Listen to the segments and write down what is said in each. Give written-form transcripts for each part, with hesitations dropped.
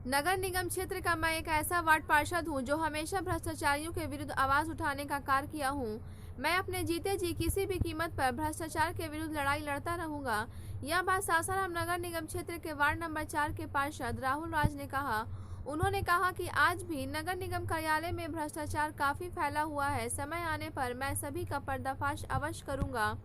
नगर निगम क्षेत्र का मैं एक ऐसा वार्ड पार्षद हूं जो हमेशा भ्रष्टाचारियों के विरुद्ध आवाज उठाने का कार्य किया हूं। मैं अपने जीते जी किसी भी कीमत पर भ्रष्टाचार के विरुद्ध लड़ाई लड़ता रहूंगा। यह बात सासाराम नगर निगम क्षेत्र के वार्ड नंबर 4 के पार्षद राहुल राज ने कहा। उन्होंने कहा कि आज भी नगर निगम कार्यालय में भ्रष्टाचार काफी फैला हुआ है। समय आने पर मैं सभी का पर्दाफाश अवश्य करूंगा।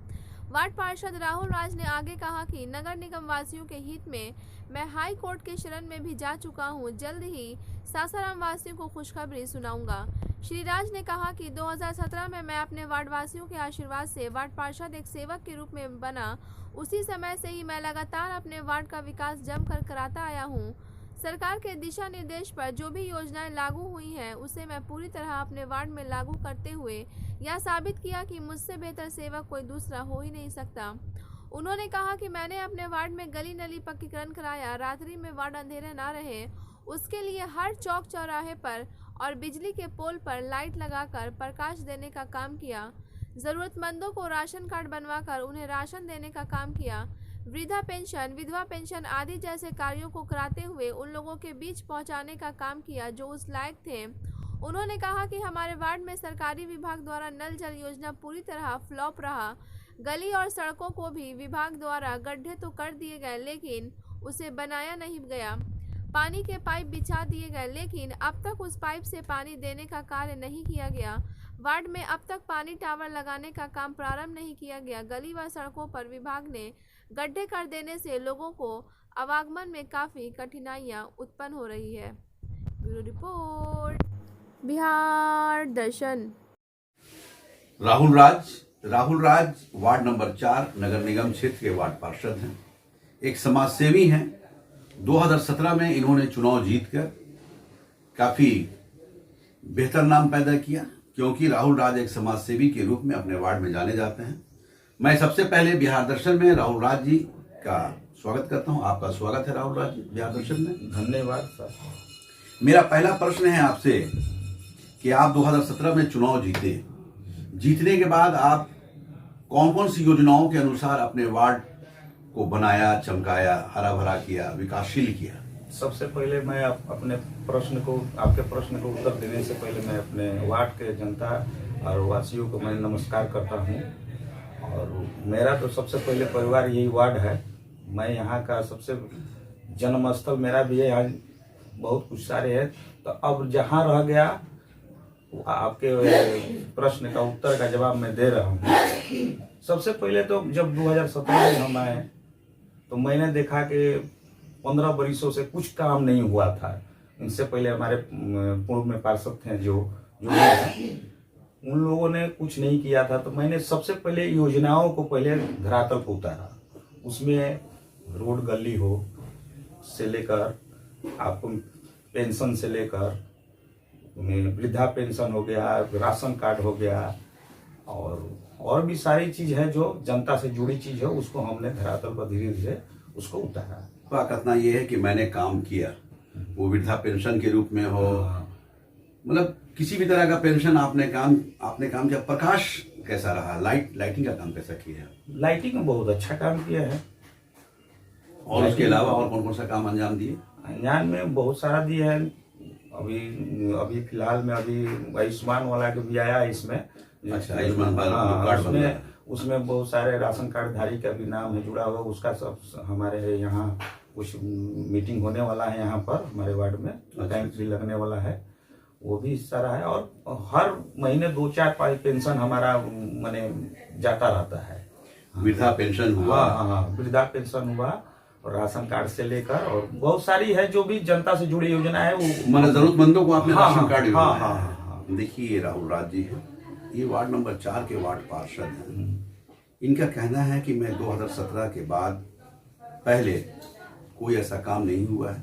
वार्ड पार्षद राहुल राज ने आगे कहा कि नगर निगम वासियों के हित में मैं हाई कोर्ट के शरण में भी जा चुका हूं। जल्द ही सासाराम वासियों को खुशखबरी सुनाऊंगा। श्री राज ने कहा कि 2017 में मैं अपने वार्ड वासियों के आशीर्वाद से वार्ड पार्षद एक सेवक के रूप में बना। उसी समय से ही मैं लगातार अपने वार्ड का विकास जमकर कराता आया हूं। सरकार के दिशा निर्देश पर जो भी योजनाएं लागू हुई हैं उसे मैं पूरी तरह अपने वार्ड में लागू करते हुए यह साबित किया कि मुझसे बेहतर सेवक कोई दूसरा हो ही नहीं सकता। उन्होंने कहा कि मैंने अपने वार्ड में गली नली पक्कीकरण कराया, रात्रि में वार्ड अंधेरे ना रहे उसके लिए हर चौक चौराहे पर और बिजली के पोल पर लाइट लगाकर प्रकाश देने का काम किया। जरूरतमंदों को राशन कार्ड बनवाकर उन्हें राशन देने का काम किया। वृद्धा पेंशन, विधवा पेंशन आदि जैसे कार्यों को कराते हुए उन लोगों के बीच पहुंचाने का काम किया जो उस लायक थे। उन्होंने कहा कि हमारे वार्ड में सरकारी विभाग द्वारा नल जल योजना पूरी तरह फ्लॉप रहा। गली और सड़कों को भी विभाग द्वारा गड्ढे तो कर दिए गए लेकिन उसे बनाया नहीं गया। पानी के पाइप बिछा दिए गए लेकिन अब तक उस पाइप से पानी देने का कार्य नहीं किया गया। वार्ड में अब तक पानी टावर लगाने का काम प्रारंभ नहीं किया गया। गली व सड़कों पर विभाग ने गड्ढे कर देने से लोगों को आवागमन में काफी कठिनाइयां उत्पन्न हो रही है। ब्यूरो रिपोर्ट, बिहार दर्शन। राहुल राज वार्ड नंबर 4 नगर निगम क्षेत्र के वार्ड पार्षद हैं, एक समाज सेवी हैं। 2017 में इन्होंने चुनाव जीतकर काफी बेहतर नाम पैदा किया क्योंकि राहुल राज एक समाज सेवी के रूप में अपने वार्ड में जाने जाते हैं। मैं सबसे पहले बिहार दर्शन में राहुल राज जी का स्वागत करता हूं। आपका स्वागत है राहुल राज जी बिहार दर्शन में। धन्यवाद सर। मेरा पहला प्रश्न है आपसे कि आप 2017 में चुनाव जीतने के बाद आप कौन कौन सी योजनाओं के अनुसार अपने वार्ड को बनाया, चमकाया, हरा भरा किया, विकासशील किया? सबसे पहले मैं आपके प्रश्न को उत्तर देने से पहले मैं अपने वार्ड के जनता और वासियों को मैं नमस्कार करता हूं। और मेरा तो सबसे पहले परिवार यही वार्ड है। मैं यहाँ का सबसे जन्मस्थल मेरा भी है। यहाँ बहुत कुछ सारे हैं। तो अब जहाँ रह गया आपके प्रश्न का उत्तर का जवाब मैं दे रहा हूँ। सबसे पहले तो जब 2017 में हम आए तो मैंने देखा कि 15 बरिसों से कुछ काम नहीं हुआ था। इनसे पहले हमारे पूर्व में पार्षद थे जो उन लोगों ने कुछ नहीं किया था। तो मैंने सबसे पहले योजनाओं को पहले धरातल को उतारा। उसमें रोड गली हो से लेकर आपको पेंशन से लेकर वृद्धा पेंशन हो गया, राशन कार्ड हो गया और भी सारी चीज है जो जनता से जुड़ी चीज है उसको हमने धरातल पर धीरे धीरे उसको उतारा। तो कहना ये है कि मैंने काम किया, वो वृद्धा पेंशन के रूप में हो, मतलब किसी भी तरह का पेंशन आपने काम किया। प्रकाश कैसा रहा? लाइटिंग का काम कैसा किया? लाइटिंग में बहुत अच्छा काम किया है। और उसके अलावा और कौन कौन सा काम अंजाम दिए? अंजाम में बहुत सारा दिया है। अभी फिलहाल में अभी आयुष्मान वाला के भी आया इसमें। अच्छा, आयुष्मान कार्ड उसमें बहुत सारे राशन कार्ड धारी का भी नाम है जुड़ा हुआ। उसका सब हमारे यहाँ कुछ मीटिंग होने वाला है यहाँ पर हमारे वार्ड में। कैंप भी लगने वाला है, वो भी हिस्सा रहा है। और हर महीने 2-4 पेंशन हमारा माने जाता रहता है। वृद्धा पेंशन हुआ। हाँ, वृद्धा पेंशन हुआ और राशन कार्ड से लेकर और बहुत सारी है जो भी जनता से जुड़ी योजना है वो मतलब जरूरतमंदों को आपने राशन कार्ड। हाँ। देखिए राहुल राज जी है, ये वार्ड नंबर 4 के वार्ड पार्षद हैं। इनका कहना है कि मैं 2017 के बाद पहले कोई ऐसा काम नहीं हुआ है।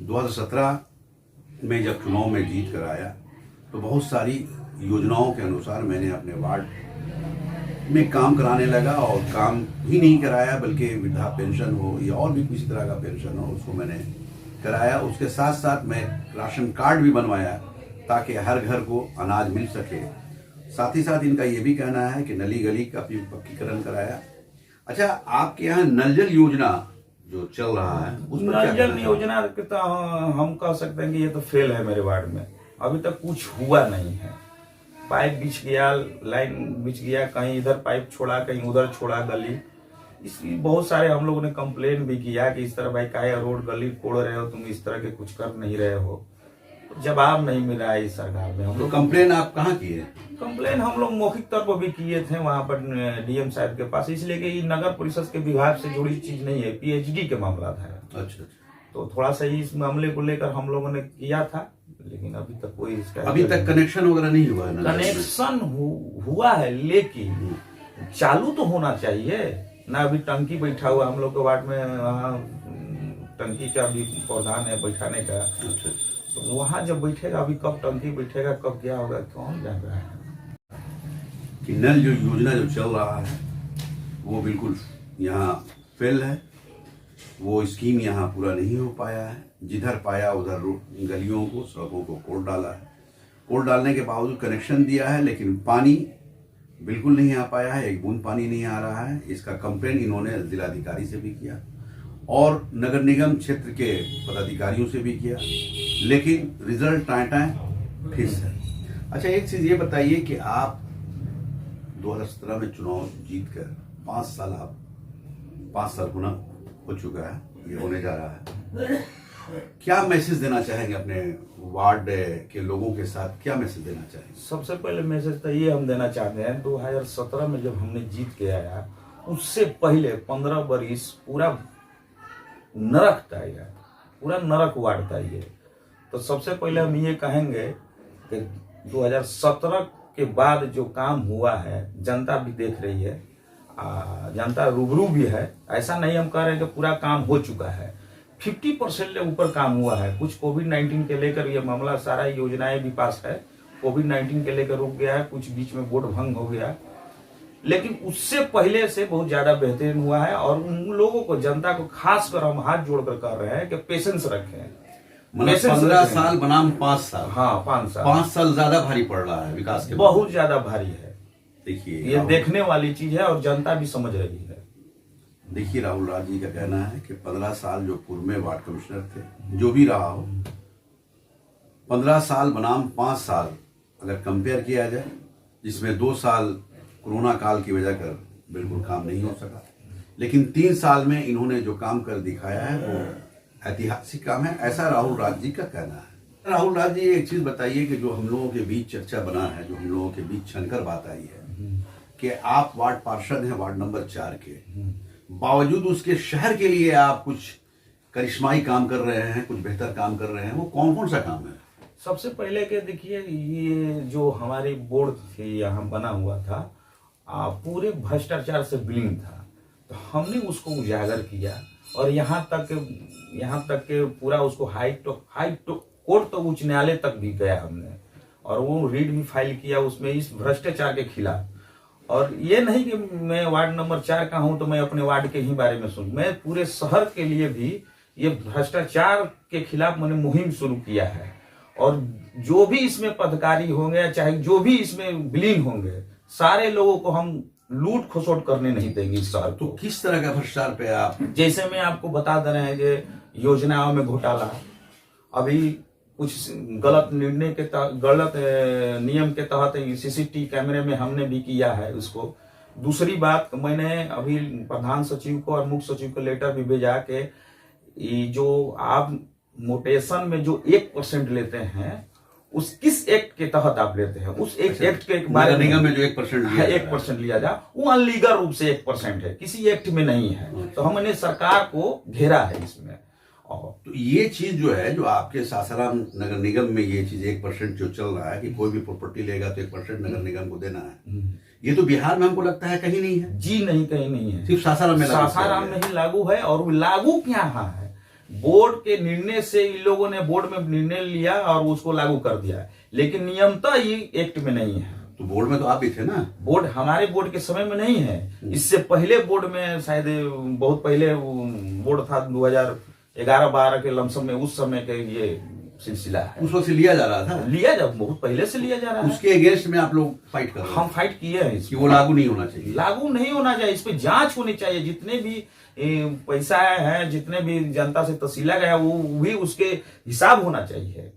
2017 में जब चुनाव में जीत कर आया तो बहुत सारी योजनाओं के अनुसार मैंने अपने वार्ड में काम कराने लगा और काम ही नहीं कराया बल्कि वृद्धा पेंशन हो या और भी किसी तरह का पेंशन हो उसको मैंने कराया। उसके साथ साथ मैं राशन कार्ड भी बनवाया ताकि हर घर को अनाज मिल सके। साथ ही साथ इनका ये भी कहना है कि नली गली का भी पक्कीकरण कराया। अच्छा, आपके यहाँ नल जल योजना जो चल रहा है उस पर नल क्या जल कहना चाहिए? योजना के तो हम कह सकते हैं कि ये तो फेल है मेरे वार्ड में। अभी तक कुछ हुआ नहीं है। पाइप बिछ गया, लाइन बिछ गया, कहीं इधर पाइप छोड़ा, कहीं उधर छोड़ा गली। इसकी बहुत सारे हम लोगों ने कंप्लेन भी किया कि इस तरह भाई काहे रोड गली कोड़ रहे हो, तुम इस तरह के कुछ कर नहीं रहे हो। जवाब नहीं मिला है इस सरकार में। हम तो लोग कंप्लेन आप कहाँ किए? कंप्लेन हम लोग मौखिक तौर पर भी किए थे वहां पर डीएम साहब के पास, इसलिए कि नगर परिषद के विभाग से जुड़ी चीज नहीं है, पीएचडी के मामला था। अच्छा, तो थोड़ा सा इस मामले को लेकर हम लोगों ने किया था, लेकिन अभी तक कोई इसका अभी तक कनेक्शन वगैरह नहीं हुआ है नगर में? कनेक्शन हुआ है, लेकिन चालू तो होना चाहिए ना। अभी टंकी बैठा हुआ हम लोग के वार्ड में, वहाँ टंकी का भी प्रावधान है बैठाने का। अच्छा, तो वहाँ जब बैठेगा, अभी कब टंकी बैठेगा, कब क्या होगा, कौन जान रहा है। कि नल जो योजना जो चल रहा है वो बिल्कुल यहाँ फेल है। वो स्कीम यहाँ पूरा नहीं हो पाया है। जिधर पाया उधर गलियों को, सड़कों को कोड़ डाला है। कोड़ डालने के बावजूद कनेक्शन दिया है, लेकिन पानी बिल्कुल नहीं आ पाया है। एक बूंद पानी नहीं आ रहा है। इसका कंप्लेन इन्होंने जिलाधिकारी से भी किया और नगर निगम क्षेत्र के पदाधिकारियों से भी किया, लेकिन रिजल्ट टाइम फिक्स है। अच्छा, एक चीज ये बताइए कि आप 2017 में चुनाव जीतकर 5 साल हो चुका है, ये होने जा रहा है। क्या मैसेज देना चाहेंगे अपने वार्ड के लोगों के साथ? क्या मैसेज देना चाहेंगे? सबसे पहले मैसेज तो ये हम देना चाहते हैं, 2017 में जब हमने जीत के आया, उससे पहले 15 बरिस पूरा नरक था यार, पूरा नरक वार्ड था ये। तो सबसे पहले हम ये कहेंगे कि 2017 के बाद जो काम हुआ है, जनता भी देख रही है, जनता रूबरू भी है। ऐसा नहीं हम कह रहे कि पूरा काम हो चुका है, 50% से ऊपर काम हुआ है। कुछ कोविड-19 के लेकर ये मामला, सारा योजनाएं भी पास है, कोविड-19 के लेकर रुक गया है, कुछ बीच में वोट भंग हो गया, लेकिन उससे पहले से बहुत ज्यादा बेहतरीन हुआ है। और उन लोगों को, जनता को खासकर हम हाथ जोड़कर कर रहे हैं कि पेशेंस रखें। मतलब 15 साल बनाम 5 साल। हाँ, 5 साल। 5 साल ज्यादा भारी पड़ रहा है विकास के। बहुत ज्यादा भारी है। देखिए, ये देखने वाली चीज है और जनता भी समझ रही है। देखिए, राहुल राज जी का कहना है कि 15 साल जो पूर्व में वार्ड कमिश्नर थे, जो भी रहा हो, 15 साल बनाम 5 साल अगर कंपेयर किया जाए, जिसमें 2 साल कोरोना काल की वजह कर बिल्कुल काम नहीं हो सका, लेकिन 3 साल में इन्होंने जो काम कर दिखाया है वो ऐतिहासिक काम है, ऐसा राहुल राज जी का कहना है। राहुल राज जी, एक चीज बताइए कि जो हम लोगों के बीच चर्चा बना है, जो हम लोगों के बीच छनकर बात आई है कि आप वार्ड पार्षद हैं वार्ड नंबर 4 के, बावजूद उसके शहर के लिए आप कुछ करिश्माई काम कर रहे हैं, कुछ बेहतर काम कर रहे हैं। वो कौन कौन सा काम है? सबसे पहले के देखिए, ये जो हमारी बोर्ड थी यहाँ बना हुआ था, पूरे भ्रष्टाचार से विलीन था। तो हमने उसको उजागर किया और यहाँ तक के पूरा उसको हाई कोर्ट तो उच्च न्यायालय तक भी गया हमने, और वो रीड भी फाइल किया उसमें इस भ्रष्टाचार के खिलाफ। और ये नहीं कि मैं वार्ड नंबर 4 का हूं तो मैं अपने वार्ड के ही बारे में सुन, मैं पूरे शहर के लिए भी ये भ्रष्टाचार के खिलाफ मैंने मुहिम शुरू किया है। और जो भी इसमें पदाधिकारी होंगे, चाहे जो भी इसमें विलीन होंगे, सारे लोगों को हम लूट खसोट करने नहीं देंगे इस शहर तो को। किस तरह का भ्रष्टाचार पे आप? जैसे मैं आपको बता दे रहे हैं कि योजनाओं में घोटाला, अभी कुछ गलत नियम के तहत सीसीटीवी कैमरे में हमने भी किया है उसको। दूसरी बात, मैंने अभी प्रधान सचिव को और मुख्य सचिव को लेटर भी भेजा कि जो आप मोटेशन में जो 1% लेते हैं, उस किस एक्ट के तहत आप लेते हैं, उस एक्ट के बारे निगम में जो 1% लिया 1% लिया जा, वो अनलीगल रूप से 1% है, किसी एक्ट में नहीं है। तो हमने सरकार को घेरा है इसमें। तो ये चीज जो है, जो आपके सासाराम नगर निगम में ये चीज 1% जो चल रहा है कि कोई भी प्रॉपर्टी लेगा तो 1% नगर निगम को देना है, ये तो बिहार में हमको लगता है कहीं नहीं है। जी नहीं, कहीं नहीं है, सिर्फ सासाराम में ही लागू है। और लागू क्या है, बोर्ड के निर्णय से इन लोगों ने बोर्ड में निर्णय लिया और उसको लागू कर दिया, लेकिन नियमता ये एक्ट में नहीं है। तो बोर्ड में तो आप भी थे ना? बोर्ड हमारे बोर्ड के समय में नहीं है, इससे पहले बोर्ड में, शायद बहुत पहले बोर्ड था 2011-12 के लमसम में, उस समय के ये सिलसिला है। उस वक्त से लिया जा रहा था, लिया जब बहुत पहले से लिया जा रहा है। उसके अगेंस्ट में आप लोग फाइट कर रहे हैं? हम फाइट किए हैं कि वो लागू नहीं होना चाहिए। लागू नहीं होना चाहिए, इस पे जांच होनी चाहिए। जितने भी पैसा है, जितने भी जनता से तसीला गया, वो भी उसके हिसाब होना चाहिए।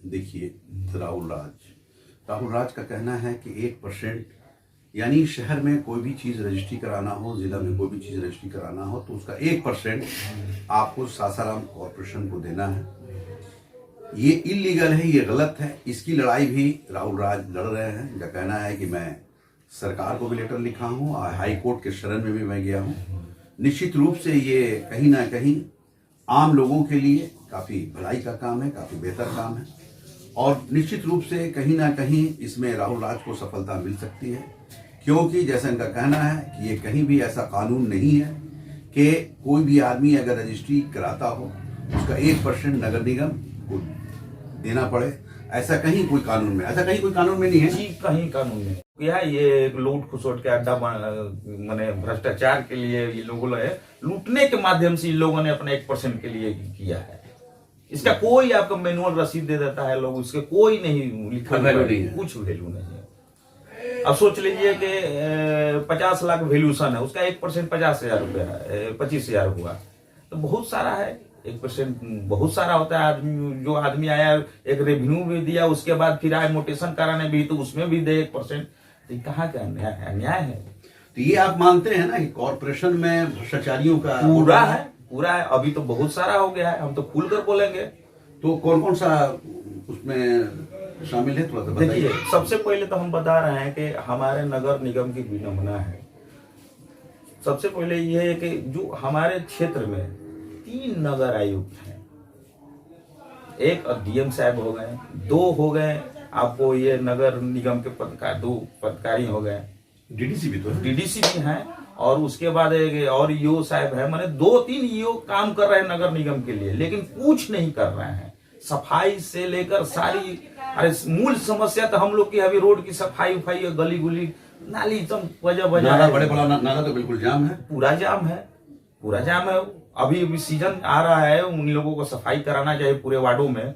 देखिए, राहुल राज का कहना है कि 1%, यानी शहर में कोई भी चीज रजिस्ट्री कराना हो, जिला में कोई भी चीज रजिस्ट्री कराना हो, तो उसका 1% आपको सासाराम कॉरपोरेशन को देना है। ये इलीगल है, ये गलत है। इसकी लड़ाई भी राहुल राज लड़ रहे हैं। इनका कहना है कि मैं सरकार को भी लेटर लिखा हूं और हाई कोर्ट के शरण में भी मैं गया हूं। निश्चित रूप से ये कहीं ना कहीं आम लोगों के लिए काफी भलाई का काम है, काफी बेहतर काम है, और निश्चित रूप से कहीं ना कहीं इसमें राहुल राज को सफलता मिल सकती है, क्योंकि जैसा इनका कहना है कि ये कहीं भी ऐसा कानून नहीं है कि कोई भी आदमी अगर रजिस्ट्री कराता हो उसका 1% नगर निगम को देना पड़े। ऐसा कहीं कोई कानून में, ऐसा कहीं कोई कानून में नहीं है जी, कहीं कानून में। ये लूट खसोट के अड्डा माने भ्रष्टाचार के लिए ये लोगों ने लूटने के माध्यम से इन लोगों ने अपने 1% के लिए किया है। इसका कोई आपको मैनुअल रसीद दे देता है लोग, उसके कोई नहीं लिखा, वैल्यू नहीं है, कुछ वैल्यू नहीं है। अब सोच लीजिए कि 50 लाख वैल्यूशन है, उसका 1% 50,000 रुपया है, 25,000 हुआ, तो बहुत सारा है। 1% बहुत सारा होता है। आदमी जो आदमी आया, एक रेवेन्यू भी दिया, उसके बाद फिर आए मोटेशन कराने भी, तो उसमें भी दे 1%। तो कहाँ का अन्याय है? तो ये आप मानते हैं ना कि कॉरपोरेशन में भ्रष्टाचारियों का पूरा है। अभी तो बहुत सारा हो गया है, हम तो खुलकर बोलेंगे। तो कौन कौन सा उसमें शामिल है, थोड़ा सा बताइए। देखिए, सबसे पहले तो हम बता रहे हैं कि हमारे नगर निगम की विडंबना है। सबसे पहले ये है कि जो हमारे क्षेत्र में 3 नगर आयुक्त हैं, एक डीएम साहब हो गए, 2 हो गए आपको ये नगर निगम के पदकार, 2 पदकारी हो गए, डीडीसी भी तो है, डीडीसी भी हैं, और उसके बाद एक और ईओ साहब है। माने 2-3 ईओ काम कर रहे हैं नगर निगम के लिए, लेकिन कुछ नहीं कर रहे हैं। सफाई से लेकर सारी, अरे मूल समस्या तो हम लोग की अभी रोड की सफाई उफाई, गली गुली नाली एकदम वजह नाला, बड़े बड़ा नाला तो बिल्कुल जाम है, पूरा जाम है। अभी सीजन आ रहा है, उन लोगों को सफाई कराना चाहिए पूरे वार्डों में।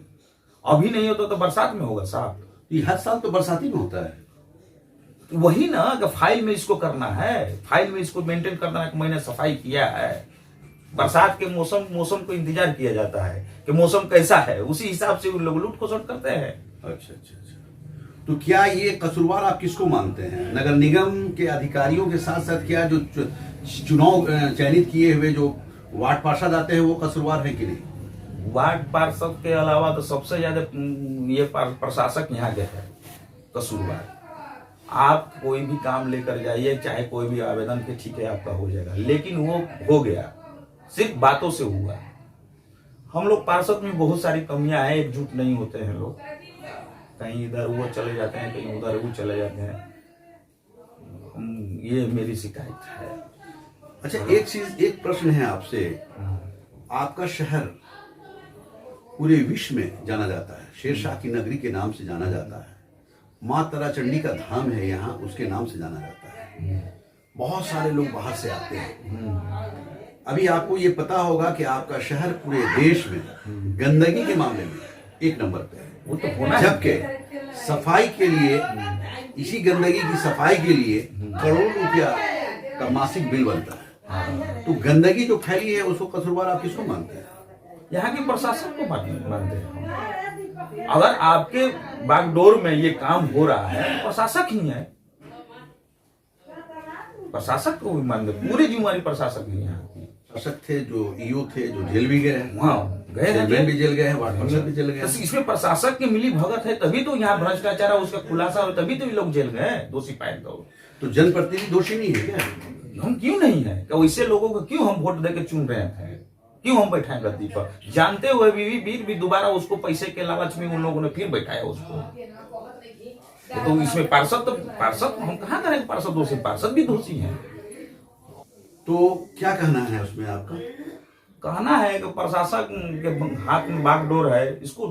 अभी नहीं होता तो बरसात में होगा साहब। ये हर साल तो बरसाती में होता है। वही ना कि फाइल में इसको करना है, फाइल में इसको मेंटेन करना है कि मैंने सफाई किया है। बरसात के मौसम को इंतजार किया जाता है कि मौसम कैसा है, उसी हिसाब से उन लोग लूट खसोट करते हैं। अच्छा। तो क्या ये कसूरवार आप किसको मानते हैं? नगर निगम के अधिकारियों के साथ साथ क्या जो चुनाव चयनित किए हुए जो वार्ड पार्षद आते हैं वो कसूरवार है कि नहीं? वार्ड पार्षद के अलावा तो सबसे ज्यादा ये प्रशासक यहाँ के है कसूरवार। आप कोई भी काम लेकर जाइए, चाहे कोई भी आवेदन के, ठीक है आपका हो जाएगा, लेकिन वो हो गया सिर्फ बातों से हुआ। हम लोग पार्षद में बहुत सारी कमियां हैं, एकजुट नहीं होते हैं लोग, कहीं इधर वो चले जाते हैं, कहीं उधर वो चले जाते हैं। ये मेरी शिकायत है। अच्छा, एक प्रश्न है आपसे। आपका शहर पूरे विश्व में जाना जाता है, शेरशाह की नगरी के नाम से जाना जाता है, माँ तारा चंडी का धाम है यहाँ, उसके नाम से जाना जाता है। बहुत सारे लोग बाहर से आते हैं। अभी आपको ये पता होगा कि आपका शहर पूरे देश में गंदगी के मामले में 1 नंबर पे है। वो तो होना, जबकि सफाई के लिए, इसी गंदगी की सफाई के लिए करोड़ों रुपया का मासिक बिल बनता है। तो गंदगी जो फैली है उसको कसूरवार आप किसको मानते हैं? यहाँ के प्रशासन को मानते हैं। अगर आपके बागडोर में ये काम हो रहा है, प्रशासक ही है, प्रशासक को भी मानते, पूरी जिम्मेवारी प्रशासक ही है। शासक थे, जो ईओ थे, जो जेल भी गए, वहाँ गए भी जेल गए हैं, वार्ड पार्षद भी जेल गए। इसमें प्रशासक की मिली भगत है, तभी तो यहाँ भ्रष्टाचार उसका खुलासा हो, तभी तो ये लोग जेल गए, दोषी पाए। तो जनप्रतिनिधि दोषी नहीं है क्या? हम क्यों नहीं है? वैसे लोगों को क्यों हम वोट देकर चुन रहे थे? क्यों हम बैठाए गद्दी पर, जानते हुए भी दोबारा उसको पैसे के लालच में उन लोगों ने फिर बैठाया उसको। तो इसमें पार्षद हम कहाँ करेंगे? पार्षद दोषी, पार्षद भी दोषी हैं। तो क्या कहना है उसमें आपका? कहना है कि प्रशासक के हाथ में बागडोर है, इसको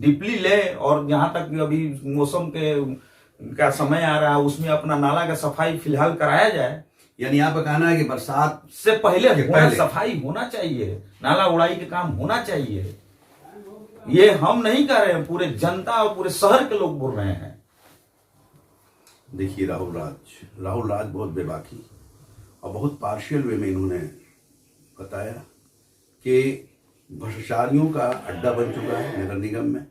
डीपली ले, और यहाँ तक अभी मौसम का समय आ रहा है, उसमें अपना नाला का सफाई फिलहाल कराया जाए। यानी आपका कहना है कि बरसात से पहले सफाई होना चाहिए, नाला उड़ाई के काम होना चाहिए। ये हम नहीं कह रहे हैं, पूरे जनता और पूरे शहर के लोग बोल रहे हैं। देखिए राहुल राज बहुत बेबाकी और बहुत पार्शियल वे में इन्होंने बताया कि भ्रष्टाचारियों का अड्डा बन चुका है नगर निगम में,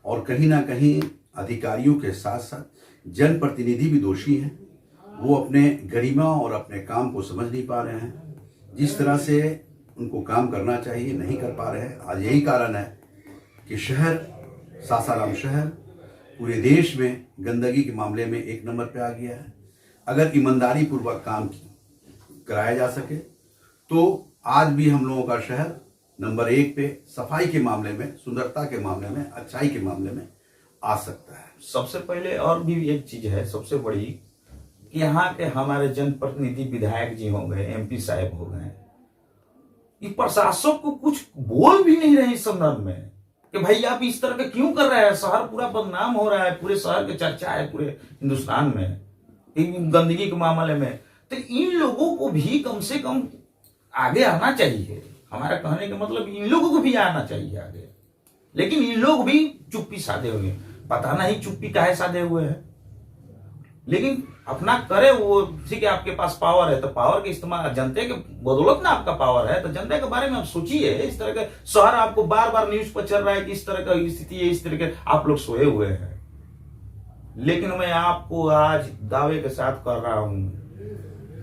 और कहीं ना कहीं अधिकारियों के साथ साथ जनप्रतिनिधि भी दोषी हैं। वो अपने गरिमा और अपने काम को समझ नहीं पा रहे हैं, जिस तरह से उनको काम करना चाहिए नहीं कर पा रहे हैं। आज यही कारण है कि शहर, सासाराम शहर पूरे देश में गंदगी के मामले में 1 नंबर पे आ गया है। अगर ईमानदारी पूर्वक काम कराया जा सके तो आज भी हम लोगों का शहर नंबर 1 पे सफाई के मामले में, सुंदरता के मामले में, अच्छाई के मामले में आ सकता है। सबसे पहले और भी एक चीज है सबसे बड़ी, कि यहाँ के हमारे जनप्रतिनिधि विधायक जी हो गए, MP साहब हो गए, ये प्रशासक को कुछ बोल भी नहीं रहे इस संदर्भ में कि भाई आप इस तरह के क्यों कर रहे हैं। शहर पूरा बदनाम हो रहा है, पूरे शहर की चर्चा है पूरे हिंदुस्तान में गंदगी के मामले में। तो इन लोगों को भी कम से कम आगे आना चाहिए। हमारा कहने का मतलब इन लोगों को भी आना चाहिए आगे, लेकिन इन लोग भी चुप्पी साधे हुए, पता नहीं चुप्पी काहे साधे हुए हैं। लेकिन अपना करे वो, ठीक है आपके पास पावर है तो पावर के इस्तेमाल, जनता के बदौलत ना आपका पावर है तो जनता के बारे में आप सोचिए। इस तरह के शहर आपको बार बार न्यूज पर चल रहा है कि इस तरह का स्थिति है, इस तरह के आप लोग सोए हुए हैं। लेकिन मैं आपको आज दावे के साथ कर रहा हूं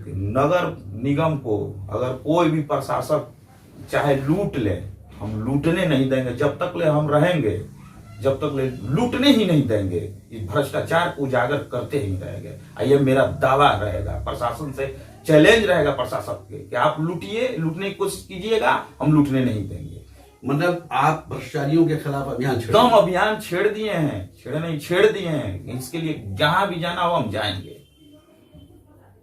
कि नगर निगम को अगर कोई भी प्रशासक चाहे लूट ले, हम लूटने नहीं देंगे। जब तक ले हम रहेंगे, जब तक ले लूटने ही नहीं देंगे, इस भ्रष्टाचार को उजागर करते ही रहेंगे। ये मेरा दावा रहेगा, प्रशासन से चैलेंज रहेगा प्रशासक के कि आप लूटिए, लूटने की कोशिश कीजिएगा, हम लूटने नहीं देंगे। मतलब आप भ्रष्टाचारियों के खिलाफ अभियान दम अभियान छेड़ दिए हैं, छेड़ दिए हैं। इसके लिए जहां भी जाना हो हम जाएंगे।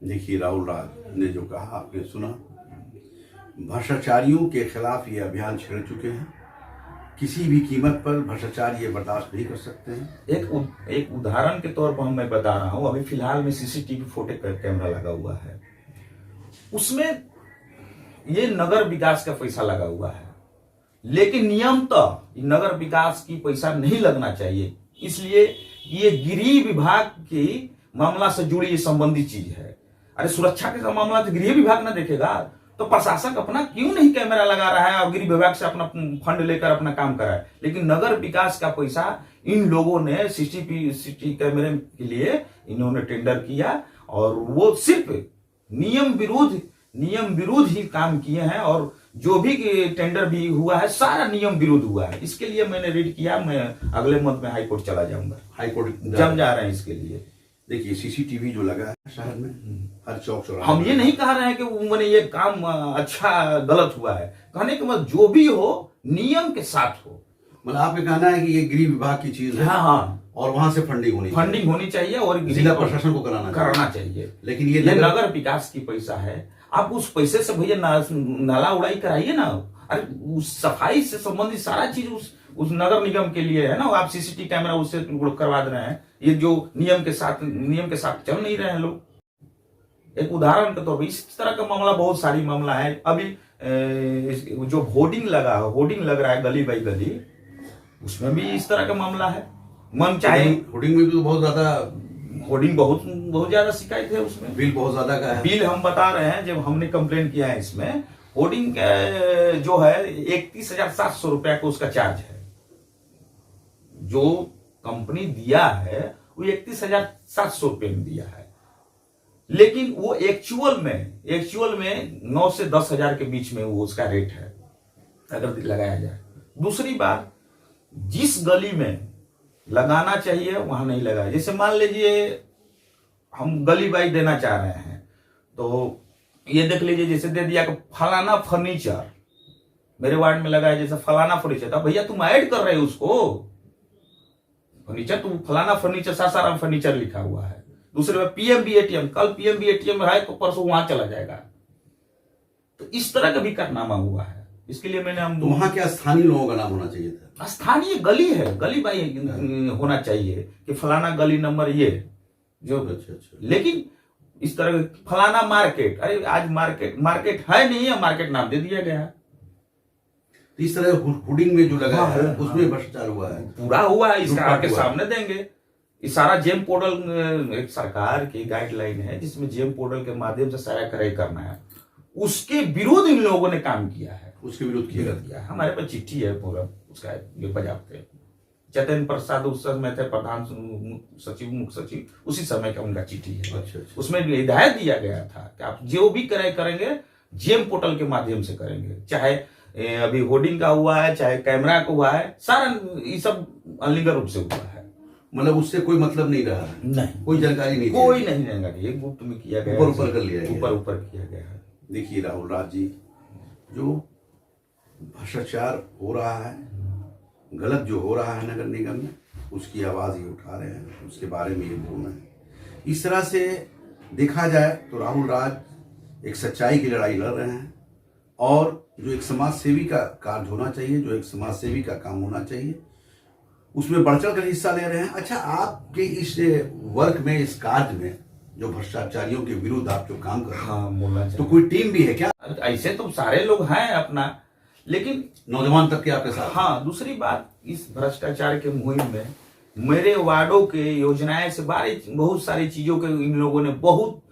देखिए राहुल राज ने जो कहा आपने सुना, भ्रष्टाचारियों के खिलाफ ये अभियान छेड़ चुके हैं। किसी भी कीमत पर भ्रष्टाचार ये बर्दाश्त नहीं कर सकते हैं। एक उदाहरण के तौर पर मैं बता रहा हूं, अभी फिलहाल में CCTV फुटेज कैमरा लगा हुआ है, उसमें ये नगर विकास का पैसा लगा हुआ है, लेकिन नियमतः नगर विकास की पैसा नहीं लगना चाहिए। इसलिए ये गृह विभाग की मामला से जुड़ी ये संबंधित चीज है। अरे सुरक्षा के मामला तो गृह विभाग ना देखेगा, तो प्रशासक अपना क्यों नहीं कैमरा लगा रहा है और गृह विभाग से अपना फंड लेकर अपना काम कराए। लेकिन नगर विकास का पैसा इन लोगों ने CCTV कैमरे के लिए इन्होंने टेंडर किया, और वो सिर्फ नियम विरुद्ध ही काम किए हैं, और जो भी टेंडर भी हुआ है सारा नियम विरुद्ध हुआ है। इसके लिए मैंने रीड किया, मैं अगले मंथ में हाईकोर्ट चला जाऊंगा। हाईकोर्ट जम जा रहे हैं इसके लिए। देखिए CCTV जो लगा है शहर में, हर चौक चौराहे, हम ये नहीं कह रहे हैं कि मैंने ये काम अच्छा गलत हुआ है, कहने का मतलब जो भी हो नियम के साथ हो। मतलब आपका कहना है कि ये गृह विभाग की चीज है। हाँ, और वहां से फंडिंग होनी चाहिए और जिला प्रशासन को कराना चाहिए। लेकिन ये नगर विकास की पैसा है, आप उस पैसे से भैया नाला उड़ाई कराइए ना। अरे उस सफाई से संबंधित सारा चीज उस नगर निगम के लिए है ना। आप CCTV कैमरा उससे करवा दे रहे हैं, ये जो नियम के साथ चल नहीं रहे हैं लोग। एक उदाहरण के तौर पर इस तरह का मामला बहुत सारी मामला है। अभी जो होर्डिंग लग रहा है गली बाई गली, उसमें भी इस तरह का मामला है। मन चाहे होर्डिंग में भी होर्डिंग बहुत ज्यादा शिकायत है, उसमें बिल बहुत ज्यादा का है। बिल हम बता रहे हैं, जब हमने कंप्लेन किया है इसमें, होर्डिंग जो है 31,700 रुपया का उसका चार्ज है। जो कंपनी दिया है वो 31,700 रुपये में दिया है, लेकिन वो एक्चुअल में 9 से 10,000 के बीच में वो उसका रेट है अगर लगाया जाए। दूसरी बात, जिस गली में लगाना चाहिए वहां नहीं लगाया। जैसे मान लीजिए हम गली बाई देना चाह रहे हैं, तो ये देख लीजिए जैसे दे दिया कि फलाना फर्नीचर मेरे वार्ड में लगाया, जैसे फलाना फर्नीचर, तो भैया तुम ऐड कर रहे हो उसको फर्नीचर, तुम फलाना फर्नीचर, सासाराम फर्नीचर लिखा हुआ है। दूसरे में PNB ATM, कल PNB ATM है तो परसों वहां चला जाएगा। तो इस तरह का भी कारनामा हुआ है। इसके लिए मैंने हम वहां क्या स्थानीय लोगों का नाम होना चाहिए था? स्थानीय गली है, गली बाई होना चाहिए कि फलाना गली नंबर ये जो। अच्छा। लेकिन इस तरह फलाना मार्केट, अरे आज मार्केट है नहीं है, मार्केट नाम दे दिया गया है। तो इस तरह हुडिंग में जो लगा है हाँ, उसमें भ्रष्टाचार हुआ है। पूरा हुआ है, इसका लूटपाट आपके हुआ है। सामने देंगे। ये सारा जेम पोर्टल एक सरकार की गाइडलाइन है जिसमें जेम पोर्टल के माध्यम से सारा क्रय करना है, उसके विरोध इन लोगों ने काम किया है, उसके विरोध किया। हमारे पास चिट्ठी है पूरा उसका, ये बजाते चैतन्य प्रसाद उस समय थे प्रधान सचिव, मुख्य सचिव, उसी समय का उनका चिट्ठी है। अच्छा। उसमें हिदायत दिया गया था कि आप जो भी क्रय करेंगे जेम पोर्टल के माध्यम से करेंगे, चाहे अभी होर्डिंग का हुआ है, चाहे कैमरा का हुआ है, सारा ये सब अनलीगल रूप से हुआ है। मतलब उससे कोई मतलब नहीं रहा है, नहीं, कोई जानकारी नहीं, कोई नहीं जानकारी, एक गुप्त में किया गया, ऊपर कर लिया गया, ऊपर किया गया है। देखिए राहुल राज जी, जो भ्रष्टाचार हो रहा है, गलत जो हो रहा है नगर निगम में, उसकी आवाज ये उठा रहे हैं, उसके बारे में ये बोल रहे हैं। इस तरह से देखा जाए तो राहुल राज एक सच्चाई की लड़ाई लड़ रहे हैं, और जो एक समाज सेवी का कार्य होना चाहिए, जो एक समाज सेवी का काम होना चाहिए, उसमें बढ़ चढ़ कर हिस्सा ले रहे हैं। अच्छा, आपके इस वर्क में, इस कार्य में, जो भ्रष्टाचारियों के विरुद्ध आप जो काम कर रहे हैं, हाँ, बोलना चाहिए। तो कोई टीम भी है क्या? ऐसे तो सारे लोग हैं अपना, लेकिन नौजवान तक के आपके साथ? हाँ, दूसरी बात, इस भ्रष्टाचार के मुहिम में मेरे वार्डों के योजनाएं से बहुत सारी चीजों के इन लोगों ने बहुत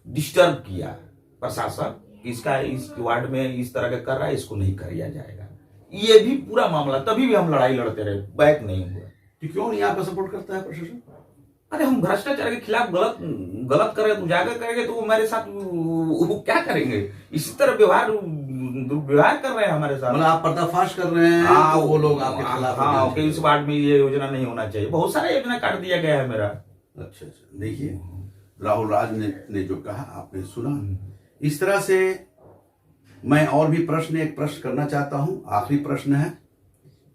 डिस्टर्ब किया। प्रशासन इसका इस वार्ड में इस तरह का कर रहा है, इसको नहीं किया जाएगा, ये भी पूरा मामला, तभी भी हम लड़ाई लड़ते रहे, बैक नहीं हुआ। तो क्यों नहीं आपका सपोर्ट करता है प्रशासन? अरे हम भ्रष्टाचार के खिलाफ गलत करें, उजागर करेंगे, तो वो हमारे साथ वो क्या करेंगे? इसी तरह दुर्व्यवहार कर रहे हैं हमारे साथ। मतलब आप पर्दाफाश कर रहे हैं, हाँ, तो वो लोग आपके खिलाफ? हाँ, कि इस वार्ड में ये योजना नहीं होना चाहिए, बहुत सारा योजना काट दिया गया है मेरा। अच्छा, देखिए राहुल राज ने जो कहा आपने सुना। इस तरह से मैं और भी एक प्रश्न करना चाहता हूं। आखिरी प्रश्न है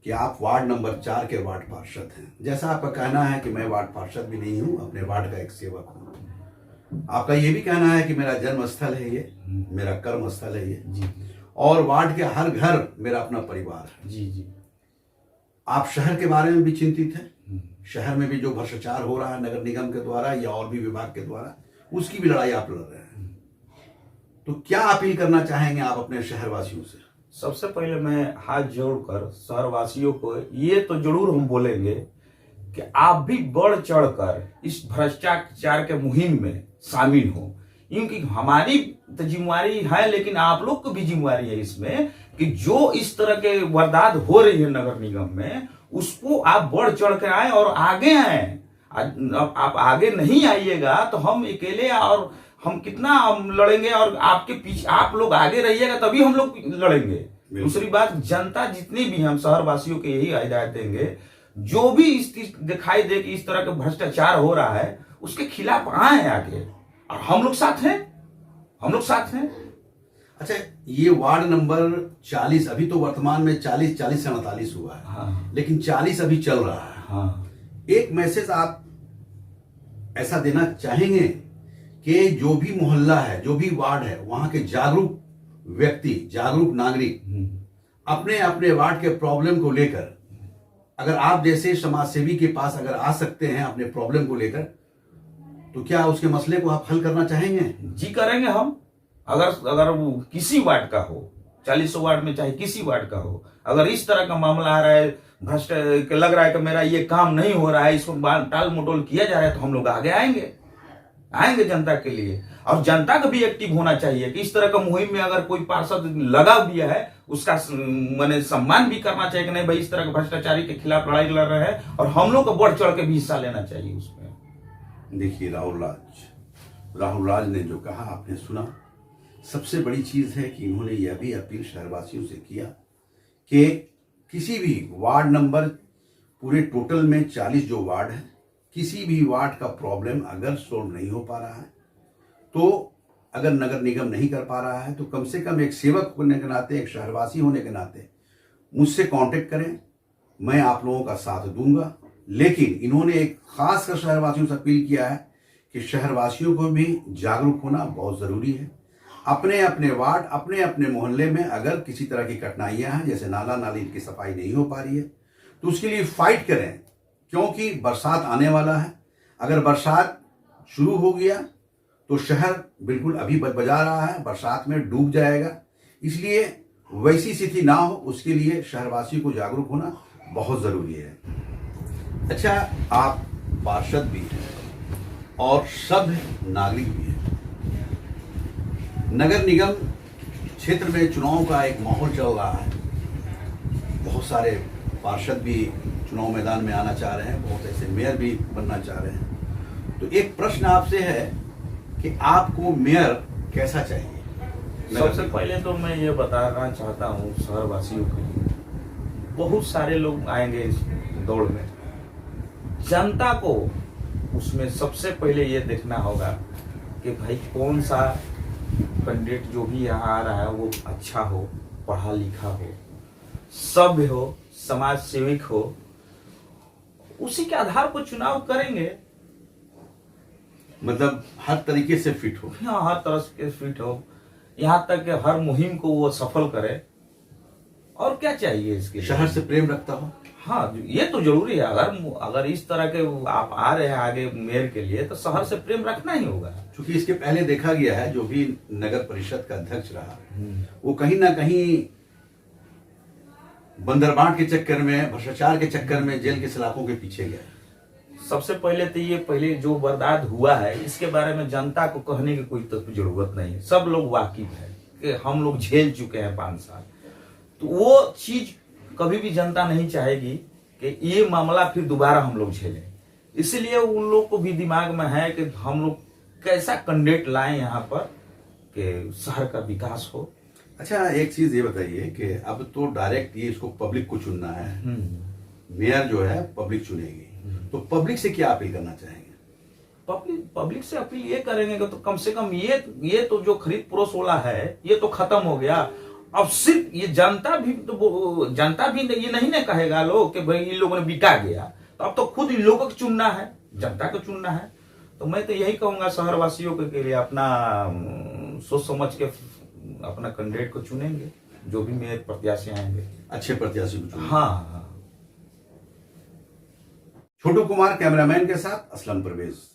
कि आप वार्ड नंबर 4 के वार्ड पार्षद हैं। जैसा आपका कहना है कि मैं वार्ड पार्षद भी नहीं हूं, अपने वार्ड का एक सेवक हूं। आपका ये भी कहना है कि मेरा जन्म स्थल है ये, मेरा कर्म स्थल है ये जी, और वार्ड के हर घर मेरा अपना परिवार है। जी जी। आप शहर के बारे में भी चिंतित हैं? शहर में भी जो भ्रष्टाचार हो रहा है नगर निगम के द्वारा या और भी विभाग के द्वारा, उसकी भी लड़ाई आप लड़ रहे हैं। तो क्या अपील करना चाहेंगे आप अपने शहरवासियों से? सबसे पहले मैं हाथ जोड़कर शहरवासियों को ये तो जरूर हम बोलेंगे कि आप भी बढ़ चढ़कर इस भ्रष्टाचार के मुहिम में शामिल हो, क्योंकि हमारी तो जिम्मेवारी है, लेकिन आप लोग को भी जिम्मेवारी है इसमें कि जो इस तरह के वारदात हो रही है नगर निगम में, उसको आप बढ़ चढ़ कर आए और आगे आए। आप आगे नहीं आइएगा तो हम अकेले, और हम कितना लड़ेंगे, और आपके पीछे आप लोग आगे रहिएगा तभी हम लोग लड़ेंगे। दूसरी बात, जनता जितनी भी, हम शहरवासियों के यही हिदायत देंगे, जो भी इस दिखाई दे कि इस तरह का भ्रष्टाचार हो रहा है, उसके खिलाफ आए आगे, और हम लोग साथ हैं, हम लोग साथ हैं। अच्छा, ये वार्ड नंबर 40 अभी तो वर्तमान में 40 से 39 हुआ है। हाँ, लेकिन 40 अभी चल रहा है। हाँ, एक मैसेज आप ऐसा देना चाहेंगे कि जो भी मोहल्ला है, जो भी वार्ड है, वहां के जागरूक व्यक्ति, जागरूक नागरिक अपने अपने वार्ड के प्रॉब्लम को लेकर, अगर आप जैसे समाज सेवी के पास अगर आ सकते हैं अपने प्रॉब्लम को लेकर, तो क्या उसके मसले को आप हल करना चाहेंगे? जी करेंगे हम। अगर वो किसी वार्ड का हो, 40 वार्ड में चाहे किसी वार्ड का हो, अगर इस तरह का मामला आ रहा है, भ्रष्ट लग रहा है कि मेरा ये काम नहीं हो रहा है, इसको टाल मटोल किया जा रहा है, तो हम लोग आगे आएंगे जनता के लिए। और जनता को भी एक्टिव होना चाहिए कि इस तरह का मुहिम में अगर कोई पार्षद लगा दिया है, उसका मैंने सम्मान भी करना चाहिए कि नहीं भाई, इस तरह के भ्रष्टाचारी के खिलाफ लड़ाई लड़ रहे हैं, और हम लोग को बढ़ चढ़ के भी हिस्सा लेना चाहिए उसमें। देखिए राहुल राज ने जो कहा आपने सुना। सबसे बड़ी चीज है कि इन्होंने यह भी अपील शहरवासियों से किया कि किसी भी वार्ड नंबर, पूरे टोटल में 40 जो वार्ड है, किसी भी वार्ड का प्रॉब्लम अगर सोल्व नहीं हो पा रहा है, तो अगर नगर निगम नहीं कर पा रहा है, तो कम से कम एक सेवक होने के नाते, एक शहरवासी होने के नाते मुझसे कांटेक्ट करें, मैं आप लोगों का साथ दूंगा। लेकिन इन्होंने एक खास कर शहरवासियों से अपील किया है कि शहरवासियों को भी जागरूक होना बहुत जरूरी है। अपने अपने वार्ड, अपने अपने मोहल्ले में अगर किसी तरह की कठिनाइयां हैं, जैसे नाला नाली की सफाई नहीं हो पा रही है, तो उसके लिए फाइट करें, क्योंकि बरसात आने वाला है। अगर बरसात शुरू हो गया तो शहर बिल्कुल अभी बजा रहा है, बरसात में डूब जाएगा। इसलिए वैसी स्थिति ना हो, उसके लिए शहरवासियों को जागरूक होना बहुत जरूरी है। अच्छा, आप पार्षद भी हैं और सभ्य नागरिक भी हैं। नगर निगम क्षेत्र में चुनाव का एक माहौल चल रहा है। बहुत सारे पार्षद भी चुनाव मैदान में आना चाह रहे हैं, बहुत ऐसे मेयर भी बनना चाह रहे हैं। तो एक प्रश्न आपसे है कि आपको मेयर कैसा चाहिए? सबसे पहले तो मैं ये बताना चाहता हूँ शहरवासियों को, बहुत सारे लोग आएंगे इस दौड़ में, जनता को उसमें सबसे पहले ये देखना होगा कि भाई कौन सा कैंडिडेट जो भी यहाँ आ रहा है वो अच्छा हो, पढ़ा लिखा हो, सभ्य हो, समाज सेविक हो। उसी के आधार पर चुनाव करेंगे। मतलब हर तरीके से फिट हो। हाँ, हर तरह से फिट हो, यहाँ तक कि हर मुहिम को वो सफल करे। और क्या चाहिए इसके लिए? शहर से प्रेम रखता हो। हाँ, ये तो जरूरी है। अगर इस तरह के आप आ रहे हैं आगे मेयर के लिए, तो शहर से प्रेम रखना ही होगा। क्योंकि इसके पहले देखा गया है, जो भी नगर परिषद का अध्यक्ष रहा वो कहीं ना कहीं बंदरबांट के चक्कर में, भ्रष्टाचार के चक्कर में जेल के सलाखों के पीछे गया। सबसे पहले तो ये पहले जो बर्बाद हुआ है, इसके बारे में जनता को कहने की कोई तो जरूरत नहीं है। सब लोग वाकिफ है कि हम लोग झेल चुके हैं 5 साल। तो वो चीज कभी भी जनता नहीं चाहेगी कि ये मामला फिर दोबारा हम लोग झेलें। इसलिए उन लोग को भी दिमाग में है कि हम लोग कैसा कैंडिडेट लाएं यहाँ पर कि शहर का विकास हो। अच्छा, एक चीज ये बताइए कि अब तो डायरेक्ट ये इसको पब्लिक को चुनना है, मेयर जो है पब्लिक चुनेगी, तो पब्लिक से क्या अपील करना चाहेंगे? पब्लिक से अपील ये करेंगे कि तो कम से कम ये तो जो खरीद फरोख्त वाला है ये तो खत्म हो गया। अब सिर्फ ये जनता भी ये नहीं ना कहेगा लोग कि भाई इन लोगों ने बिका गया, तो अब तो खुद इन लोगों को चुनना है, जनता को चुनना है। तो मैं तो यही कहूंगा शहरवासियों के लिए अपना सोच समझ के अपना कैंडिडेट को चुनेंगे, जो भी मेयर प्रत्याशी आएंगे अच्छे प्रत्याशी को चुनेंगे। हाँ। छोटू कुमार कैमरामैन के साथ असलम परवेज।